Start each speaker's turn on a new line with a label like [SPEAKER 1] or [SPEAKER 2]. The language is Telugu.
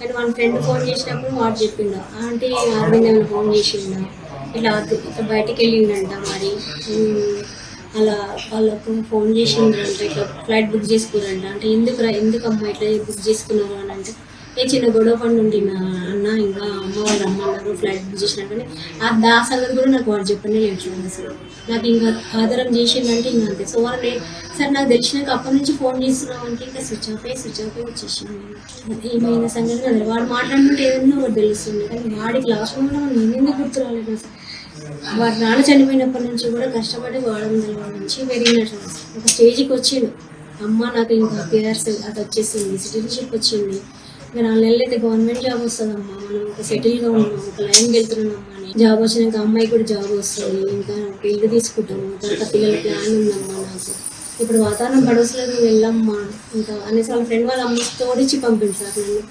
[SPEAKER 1] కానీ వాళ్ళ ఫ్రెండ్ ఫోన్ చేసినప్పుడు వాడు చెప్పిండు, ఆంటీ అరవింద్ ఏమైనా ఫోన్ చేసిండా, ఇట్లా ఇట్లా బయటికి వెళ్ళిండంట మరి, అలా వాళ్ళకు ఫోన్ చేసిండ్రంట, ఇట్లా ఫ్లైట్ బుక్ చేసుకురంట. అంటే ఎందుకు అమ్మ ఇట్లా బుక్ చేసుకున్నారు అని అంటే, ఏ చిన్న గొడవ పండు ఉండినా అన్న, ఇంకా అమ్మ వాళ్ళు రమ్మన్నారు ఫ్లైట్ బుక్ చేసినట్టు. ఆ సంగతి కూడా నాకు వాడు చెప్పనే లేదు అసలు. నాకు ఇంకా ఆధారం చేసిందంటే ఇంకా అంతే. సో వాళ్ళు సరే నాకు తెలిసినాక అప్పటి నుంచి ఫోన్ చేస్తున్నాం అంటే ఇంకా స్విచ్ ఆఫ్ వచ్చేసింది. ఏమైనా సంగతి కదా, వాడు మాట్లాడుతుంటే ఏదన్నా ఒకటి తెలుస్తుంది, కానీ వాడికి లాస్ట్ మూమెంట్ నేను ఎందుకు గుర్తు రాలేదు అసలు. వాడి నాన్న చనిపోయినప్పటి నుంచి కూడా కష్టపడి వాడడం నుంచి పెరిగినట్టు ఒక స్టేజ్కి వచ్చిండు. అమ్మ నాకు ఇంకా పిఆర్స్ అది వచ్చేసింది, సిటిజన్షిప్ వచ్చింది, ఇంకా 4 నెలలు అయితే గవర్నమెంట్ జాబ్ వస్తుందమ్మా, మనం ఒక సెటిల్గా ఉన్నాం, ఒక లైన్కి వెళ్తున్నామమ్మా అని. జాబ్ వచ్చినాక అమ్మాయి కూడా జాబ్ వస్తుంది, ఇంకా ఇల్లు తీసుకుంటాము, తర్వాత పిల్లల ప్లాన్ ఉందమ్మా నాకు. ఇప్పుడు వాతావరణం పడవసలేదు వెళ్ళమ్మా ఇంకా అనేసి వాళ్ళ ఫ్రెండ్ వాళ్ళ అమ్మ తోడిచ్చి పంపించారు నన్ను.